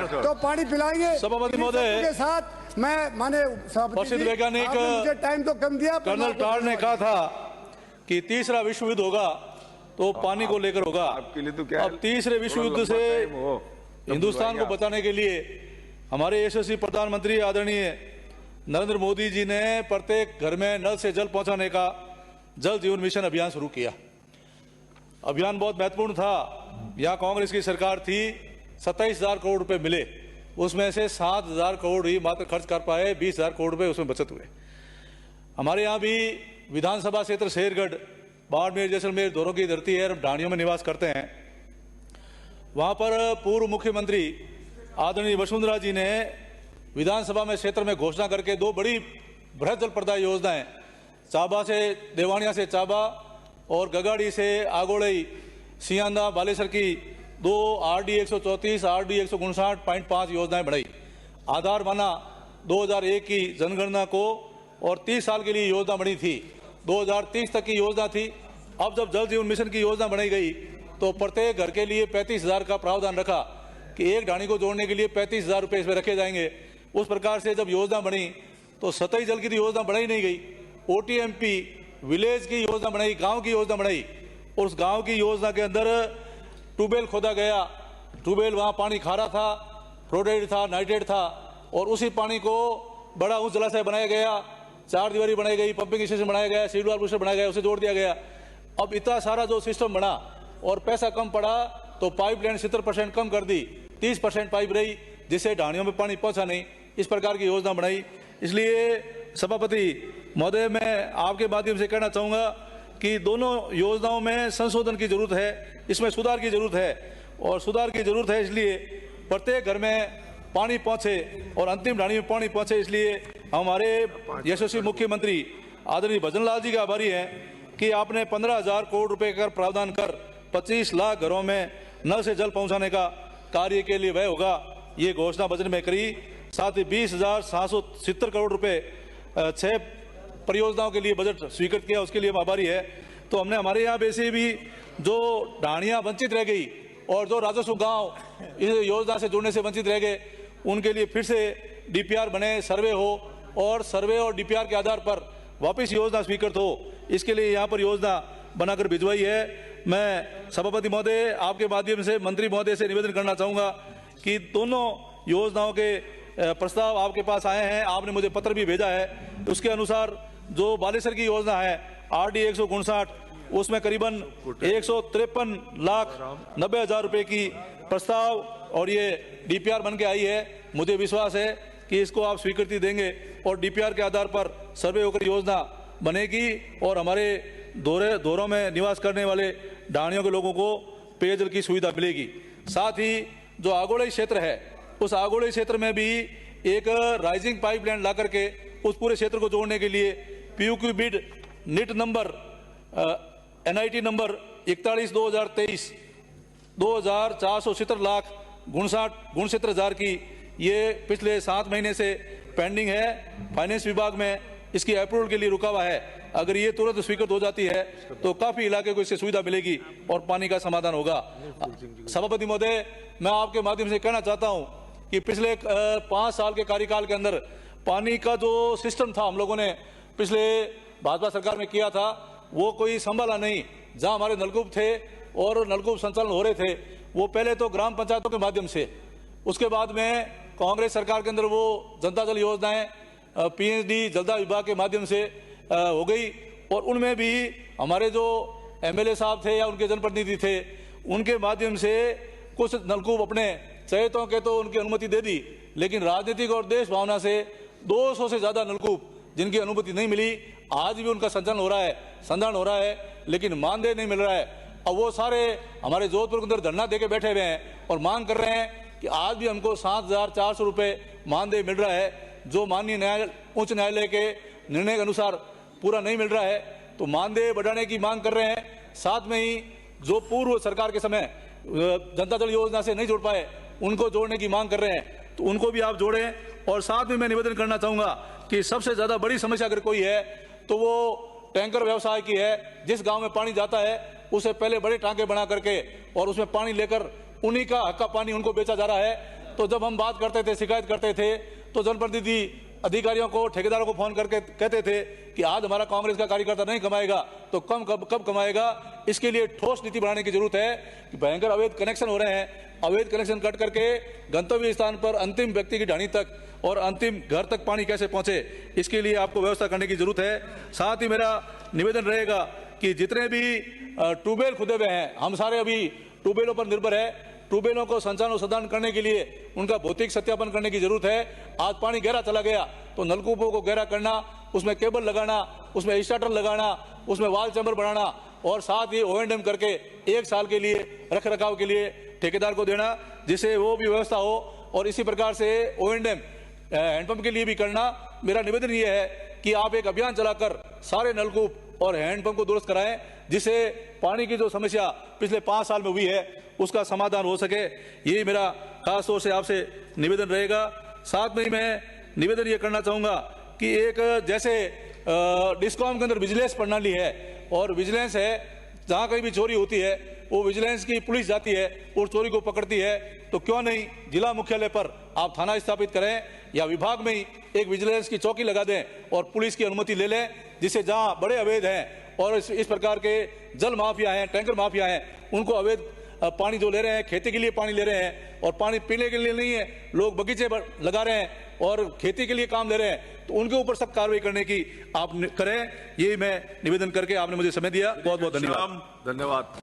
तो पानी पिलाएंगे। सभापति महोदय के साथ मैं माने प्रसिद्ध वैज्ञानिक मुझे टाइम तो कम दिया। कर्नल टॉड ने कहा था कि तीसरा विश्व युद्ध होगा तो पानी को लेकर होगा। अब तीसरे विश्व युद्ध से हिंदुस्तान को बचाने के लिए हमारे यशस्वी प्रधानमंत्री आदरणीय नरेंद्र मोदी जी ने प्रत्येक घर में नल से जल पहुंचाने का जल जीवन मिशन अभियान शुरू किया। अभियान बहुत महत्वपूर्ण था। यहाँ कांग्रेस की सरकार थी, 27,000 करोड़ रुपए मिले, उसमें से 7,000 करोड़ ही मात्र खर्च कर पाए, 20,000 करोड़ रुपए उसमें बचत हुए। हमारे यहाँ भी विधानसभा क्षेत्र शेरगढ़, बाड़मेर, जैसलमेर दोनों की धरती है, हम ढाणियों में निवास करते हैं। वहाँ पर पूर्व मुख्यमंत्री आदरणीय वसुंधरा जी ने विधानसभा में क्षेत्र में घोषणा करके दो बड़ी बृहद जल प्रदाय योजनाएं, चाबा से देवानिया से चाबा और गगाड़ी से आगोड़ई सियांदा बालेसर की दो RD 134 RD 159.5 योजनाएं बढ़ाई। आधार माना 2001 की जनगणना को और 30 साल के लिए योजना बनी थी, 2030 तक की योजना थी। अब जब जल जीवन मिशन की योजना बनाई गई तो प्रत्येक घर के लिए 35,000 का प्रावधान रखा कि एक ढाणी को जोड़ने के लिए 35,000 रुपये इसमें रखे जाएंगे। उस प्रकार से जब योजना बनी तो सतही जल की योजना बनाई नहीं गई, OTMP विलेज की योजना बनाई, गांव की योजना बनाई। और उस गांव की योजना के अंदर ट्यूबवेल खोदा गया। ट्यूबवेल वहां पानी खारा था, फ्लोराइड था, नाइट्रेट था, और उसी पानी को बड़ा ऊंच जलाशय बनाया गया, 4 दीवारी बनाई गई, पंपिंग स्टेशन बनाया गया, सीडवाल बूस्टर बनाया गया, उसे जोड़ दिया गया। अब इतना सारा जो सिस्टम बना और पैसा कम पड़ा तो पाइपलाइन 70% कम कर दी, 30% पाइप रही, जिससे ढाणियों में पानी पहुंचा नहीं। इस प्रकार की योजना बनाई। इसलिए सभापति महोदय, मैं आपके माध्यम से कहना चाहूँगा कि दोनों योजनाओं में संशोधन की जरूरत है, इसमें सुधार की जरूरत है, और सुधार की जरूरत है इसलिए प्रत्येक घर में पानी पहुंचे और अंतिम ढाणी में पानी पहुंचे। इसलिए हमारे यशस्वी मुख्यमंत्री आदरणीय भजन लाल जी का आभारी हैं कि आपने 15,000 करोड़ रुपए का प्रावधान कर 25 लाख घरों में नल से जल पहुंचाने का कार्य के लिए व्यय होगा, ये घोषणा बजट में करी। साथ ही 20,770 करोड़ रुपए 6 परियोजनाओं के लिए बजट स्वीकृत किया, उसके लिए हम आभारी है। तो हमने हमारे यहाँ वैसे भी जो ढाणियाँ वंचित रह गई और जो राजस्व गांव इस योजना से जुड़ने से वंचित रह गए, उनके लिए फिर से DPR बने, सर्वे हो, और सर्वे और DPR के आधार पर वापस योजना स्वीकृत हो, इसके लिए यहाँ पर योजना बनाकर भिजवाई है। मैं सभापति महोदय आपके माध्यम से मंत्री महोदय से निवेदन करना चाहूँगा कि दोनों योजनाओं के प्रस्ताव आपके पास आए हैं, आपने मुझे पत्र भी भेजा है। उसके अनुसार जो बालेसर की योजना है RD 159, उसमें करीबन 153,90,000 रुपए की प्रस्ताव और ये DPR बन के आई है। मुझे विश्वास है कि इसको आप स्वीकृति देंगे और DPR के आधार पर सर्वे होकर योजना बनेगी और हमारे दौरों में निवास करने वाले ढाणियों के लोगों को पेयजल की सुविधा मिलेगी। साथ ही जो आगोड़ई क्षेत्र है, उस आगोड़ई क्षेत्र में भी एक राइजिंग पाइपलाइन ला करके उस पूरे क्षेत्र को जोड़ने के लिए PUQ bid NIT number NIT number 41/2023 2,470 lakh 59,69,000 की ये पिछले 7 महीने से पेंडिंग है। फाइनेंस विभाग में इसकी अप्रूवल के लिए रुका हुआ है। अगर ये तुरंत स्वीकृत हो जाती है तो काफी इलाके को इससे सुविधा मिलेगी और पानी का समाधान होगा। सभापति महोदय, मैं आपके माध्यम से कहना चाहता हूं कि पिछले 5 साल के कार्यकाल के अंदर पानी का जो सिस्टम था हम लोगों ने पिछले भाजपा सरकार में किया था, वो कोई संभाला नहीं। जहां हमारे नलकूप थे और नलकूप संचालन हो रहे थे, वो पहले तो ग्राम पंचायतों के माध्यम से, उसके बाद में कांग्रेस सरकार के अंदर वो जनता जल योजनाएं PND जलदा विभाग के माध्यम से हो गई, और उनमें भी हमारे जो MLA साहब थे या उनके जनप्रतिनिधि थे, उनके माध्यम से कुछ नलकूप अपने चहेतों के तो उनकी अनुमति दे दी, लेकिन राजनीतिक और देश भावना से 200 से ज्यादा नलकूप जिनकी अनुमति नहीं मिली, आज भी उनका संचालन हो रहा है, संधारण हो रहा है, लेकिन मानदेय नहीं मिल रहा है। अब वो सारे हमारे जोधपुर के अंदर धरना देके बैठे हुए हैं और मांग कर रहे हैं कि आज भी हमको 7,400 रुपये मानदेय मिल रहा है, जो माननीय उच्च न्यायालय के निर्णय के अनुसार पूरा नहीं मिल रहा है। तो मानदेय बढ़ाने की मांग कर रहे हैं। साथ में ही जो पूर्व सरकार के समय जनता जल योजना से नहीं जुड़ पाए, उनको जोड़ने की मांग कर रहे हैं, तो उनको भी आप जोड़ें। और साथ में मैं निवेदन करना चाहूंगा कि सबसे ज्यादा बड़ी समस्या अगर कोई है तो वो टैंकर व्यवसाय की है। जिस गांव में पानी जाता है उसे पहले बड़े टांके बना करके और उसमें पानी लेकर उन्हीं का हक का पानी उनको बेचा जा रहा है। तो जब हम बात करते थे, शिकायत करते थे, तो जनप्रतिनिधि अधिकारियों को, ठेकेदारों को फोन करके कहते थे कि आज हमारा कांग्रेस का कार्यकर्ता नहीं कमाएगा तो कब कमाएगा। इसके लिए ठोस नीति बनाने की जरूरत है कि भयंकर अवैध कनेक्शन हो रहे हैं, अवैध कनेक्शन कट करके गंतव्य स्थान पर अंतिम व्यक्ति की ढाणी तक और अंतिम घर तक पानी कैसे पहुंचे, इसके लिए आपको व्यवस्था करने की जरूरत है। साथ ही मेरा निवेदन रहेगा कि जितने भी ट्यूबवेल खुदे हुए हैं, हम सारे अभी ट्यूबवेलों पर निर्भर है, ट्यूबवेलों को संचालन और संधारण करने के लिए उनका भौतिक सत्यापन करने की जरूरत है। आज पानी गहरा चला गया तो नलकूपों को गहरा करना, उसमें केबल लगाना, उसमें स्टार्टर लगाना, उसमें वाल चैम्बर बढ़ाना और साथ ही O&M करके 1 साल के लिए रख रखाव के लिए ठेकेदार को देना, जिससे वो भी व्यवस्था हो। और इसी प्रकार से O&M हैंडपंप के लिए भी करना। मेरा निवेदन ये है कि आप एक अभियान चलाकर सारे नलकूप और हैंडपंप को दुरुस्त कराएं, जिससे पानी की जो समस्या पिछले 5 साल में हुई है उसका समाधान हो सके। यही मेरा खास तौर से आपसे निवेदन रहेगा। साथ में ही मैं निवेदन ये करना चाहूंगा कि एक जैसे डिस्कॉम के अंदर विजिलेंस प्रणाली है और विजिलेंस है, जहां कहीं भी चोरी होती है वो विजिलेंस की पुलिस जाती है और चोरी को पकड़ती है, तो क्यों नहीं जिला मुख्यालय पर आप थाना स्थापित करें या विभाग में ही एक विजिलेंस की चौकी लगा दें और पुलिस की अनुमति ले लें, जिससे जहां बड़े अवैध हैं और इस प्रकार के जल माफिया हैं, टैंकर माफिया हैं, उनको अवैध पानी जो ले रहे हैं, खेती के लिए पानी ले रहे हैं और पानी पीने के लिए नहीं है, लोग बगीचे लगा रहे हैं और खेती के लिए काम ले रहे हैं, तो उनके ऊपर सख्त कार्रवाई करने की आप करें। यही मैं निवेदन करके आपने मुझे समय दिया। बहुत बहुत धन्यवाद।